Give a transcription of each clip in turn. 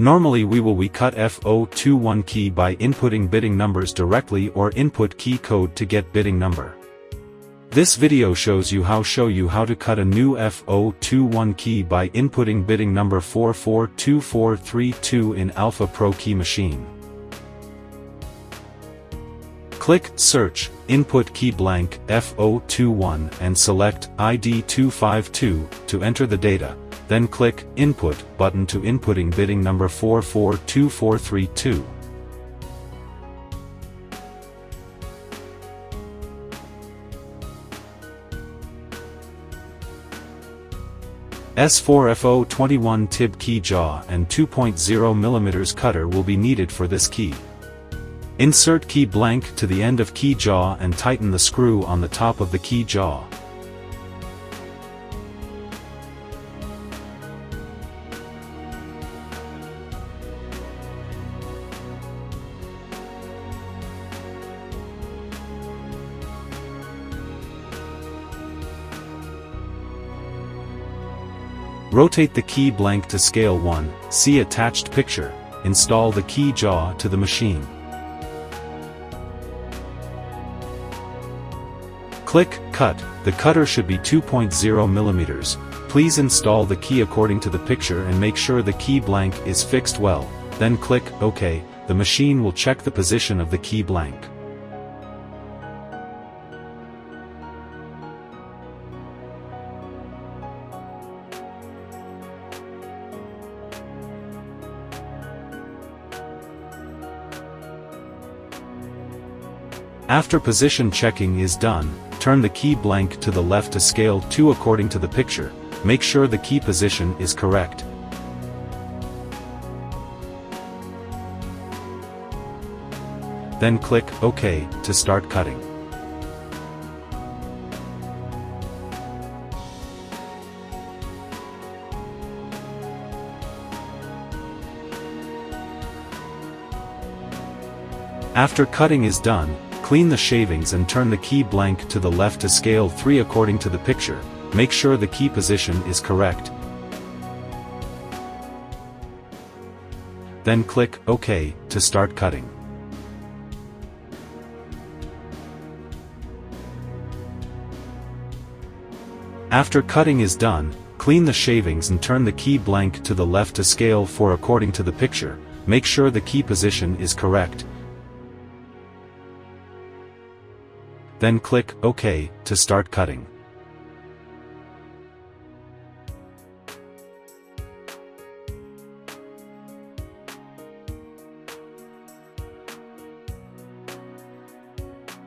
Normally we cut FO21 key by inputting bitting numbers directly or input key code to get bitting number. This video shows you how to cut a new FO21 key by inputting bitting number 442432 in Alpha Pro key machine. Click Search, input key blank FO21 and select ID 252 to enter the data, then click Input button to inputting bitting number 442432. S4 FO21 Tibbe key jaw and 2.0mm cutter will be needed for this key. Insert key blank to the end of key jaw and tighten the screw on the top of the key jaw. Rotate the key blank to scale 1, see attached picture, install the key jaw to the machine. Click Cut, the cutter should be 2.0mm, please install the key according to the picture and make sure the key blank is fixed well, then click OK, the machine will check the position of the key blank. After position checking is done, turn the key blank to the left to scale 2 according to the picture, make sure the key position is correct. Then click OK to start cutting. After cutting is done, clean the shavings and turn the key blank to the left to scale 3 according to the picture, make sure the key position is correct. Then click OK to start cutting. After cutting is done, clean the shavings and turn the key blank to the left to scale 4 according to the picture, make sure the key position is correct. Then click OK to start cutting.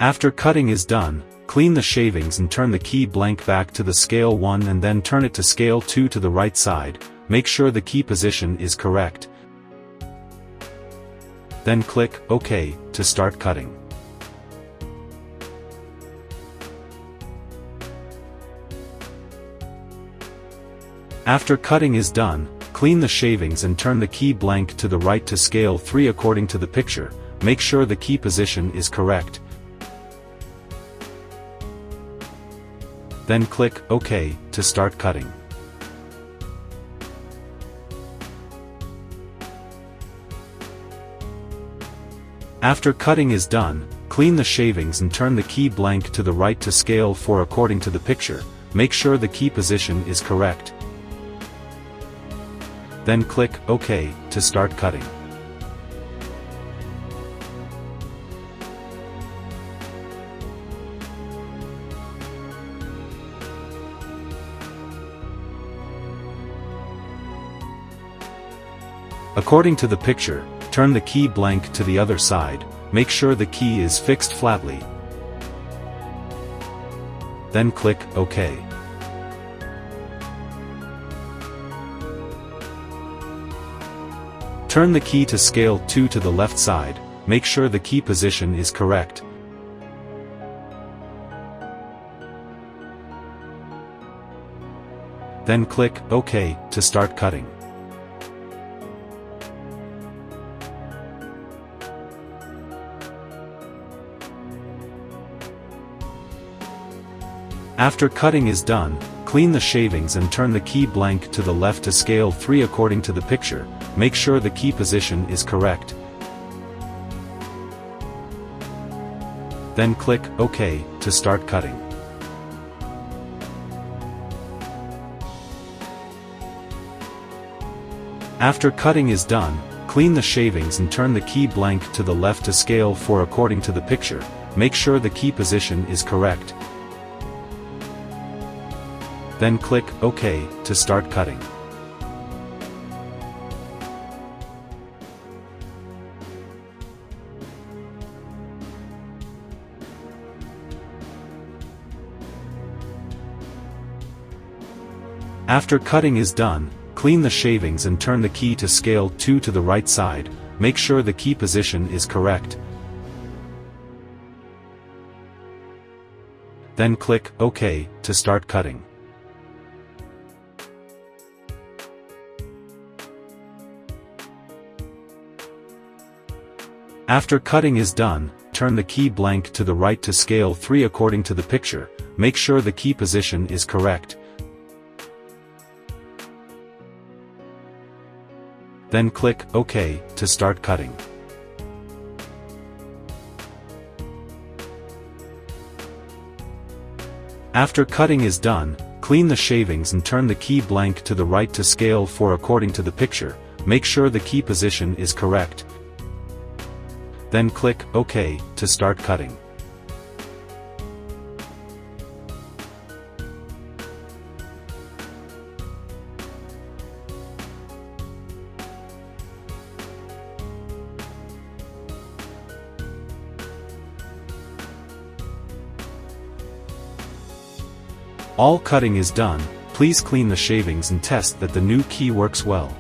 After cutting is done, clean the shavings and turn the key blank back to the scale 1 and then turn it to scale 2 to the right side, make sure the key position is correct. Then click OK to start cutting. After cutting is done, clean the shavings and turn the key blank to the right to scale 3 according to the picture, make sure the key position is correct. Then click OK to start cutting. After cutting is done, clean the shavings and turn the key blank to the right to scale 4 according to the picture, make sure the key position is correct. Then click OK to start cutting. According to the picture, turn the key blank to the other side, make sure the key is fixed flatly. Then click OK. Turn the key to scale 2 to the left side, make sure the key position is correct. Then click OK to start cutting. After cutting is done, clean the shavings and turn the key blank to the left to scale 3 according to the picture. Make sure the key position is correct. Then click OK to start cutting. After cutting is done, clean the shavings and turn the key blank to the left to scale 4 according to the picture. Make sure the key position is correct. Then click OK to start cutting. After cutting is done, clean the shavings and turn the key to scale 2 to the right side. Make sure the key position is correct. Then click OK to start cutting. After cutting is done, turn the key blank to the right to scale 3 according to the picture. Make sure the key position is correct. Then click OK to start cutting. After cutting is done, clean the shavings and turn the key blank to the right to scale 4 according to the picture. Make sure the key position is correct. Then click OK to start cutting. All cutting is done. Please clean the shavings and test that the new key works well.